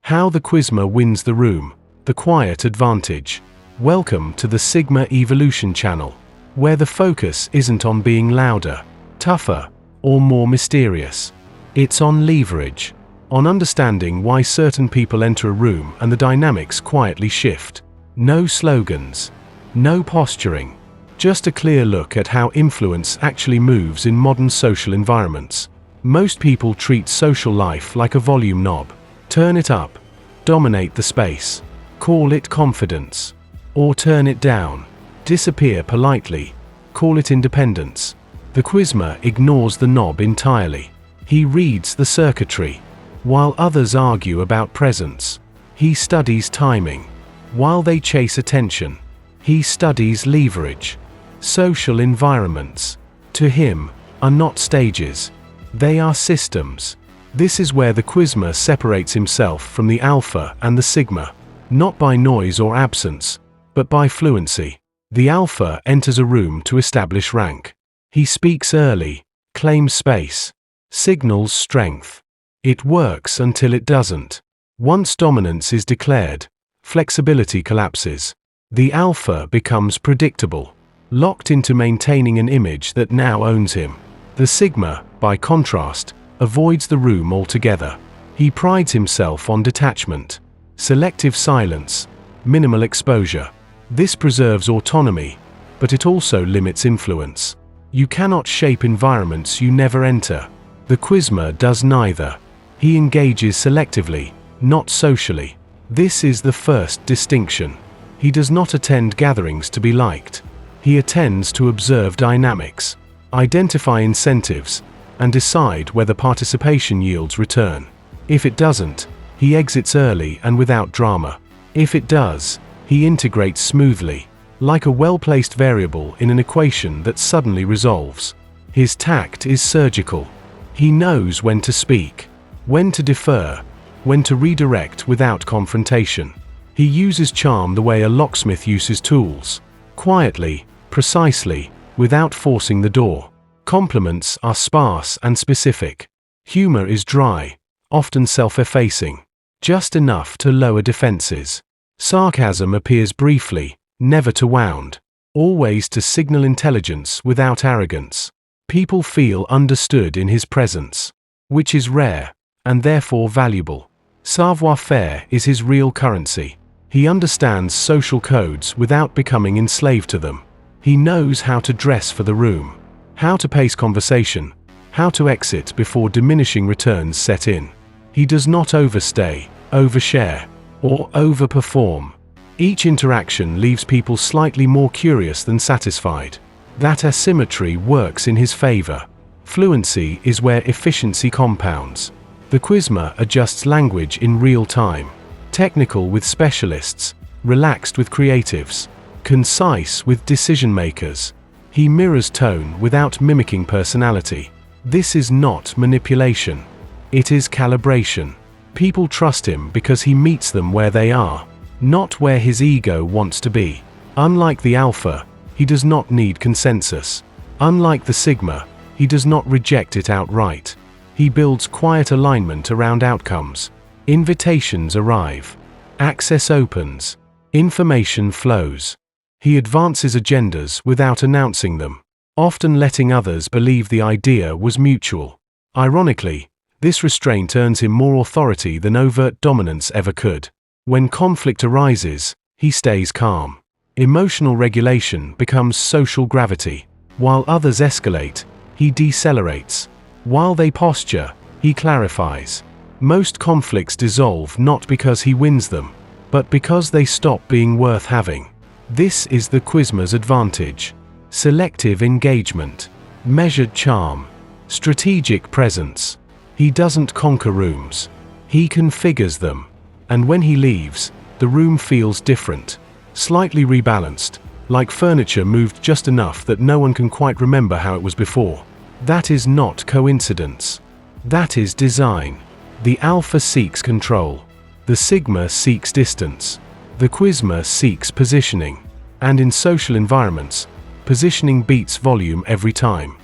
How the Quizma wins the room, the quiet advantage. Welcome to the Sigma Evolution channel, where the focus isn't on being louder, tougher, or more mysterious. It's on leverage, on understanding why certain people enter a room and the dynamics quietly shift. No slogans, no posturing, just a clear look at how influence actually moves in modern social environments. Most people treat social life like a volume knob. Turn it up, dominate the space, call it confidence. Or turn it down, disappear politely, call it independence. The Quizma ignores the knob entirely. He reads the circuitry. While others argue about presence, he studies timing. While they chase attention, he studies leverage. Social environments, to him, are not stages. They are systems. This is where the Quizma separates himself from the Alpha and the Sigma, not by noise or absence, but by fluency. The Alpha enters a room to establish rank. He speaks early, claims space, signals strength. It works until it doesn't. Once dominance is declared, flexibility collapses. The Alpha becomes predictable, locked into maintaining an image that now owns him. The Sigma, by contrast, avoids the room altogether. He prides himself on detachment, selective silence, minimal exposure. This preserves autonomy, but it also limits influence. You cannot shape environments you never enter. The Quizma does neither. He engages selectively, not socially. This is the first distinction. He does not attend gatherings to be liked. He attends to observe dynamics, identify incentives, and decide whether participation yields return. If it doesn't, he exits early and without drama. If it does, he integrates smoothly, like a well-placed variable in an equation that suddenly resolves. His tact is surgical. He knows when to speak, when to defer, when to redirect without confrontation. He uses charm the way a locksmith uses tools, quietly, precisely, without forcing the door. Compliments are sparse and specific. Humor is dry, often self-effacing, just enough to lower defenses. Sarcasm appears briefly, never to wound, always to signal intelligence without arrogance. People feel understood in his presence, which is rare, and therefore valuable. Savoir-faire is his real currency. He understands social codes without becoming enslaved to them. He knows how to dress for the room, how to pace conversation, how to exit before diminishing returns set in. He does not overstay, overshare, or overperform. Each interaction leaves people slightly more curious than satisfied. That asymmetry works in his favor. Fluency is where efficiency compounds. The Quizma adjusts language in real time. Technical with specialists, relaxed with creatives, concise with decision makers. He mirrors tone without mimicking personality. This is not manipulation. It is calibration. People trust him because he meets them where they are, not where his ego wants to be. Unlike the Alpha, he does not need consensus. Unlike the Sigma, he does not reject it outright. He builds quiet alignment around outcomes. Invitations arrive. Access opens. Information flows. He advances agendas without announcing them, often letting others believe the idea was mutual. Ironically, this restraint earns him more authority than overt dominance ever could. When conflict arises, he stays calm. Emotional regulation becomes social gravity. While others escalate, he decelerates. While they posture, he clarifies. Most conflicts dissolve not because he wins them, but because they stop being worth having. This is the Quizma's advantage. Selective engagement, measured charm, strategic presence. He doesn't conquer rooms. He configures them. And when he leaves, the room feels different, slightly rebalanced, like furniture moved just enough that no one can quite remember how it was before. That is not coincidence. That is design. The Alpha seeks control. The Sigma seeks distance. The Quizma seeks positioning. And in social environments, positioning beats volume every time.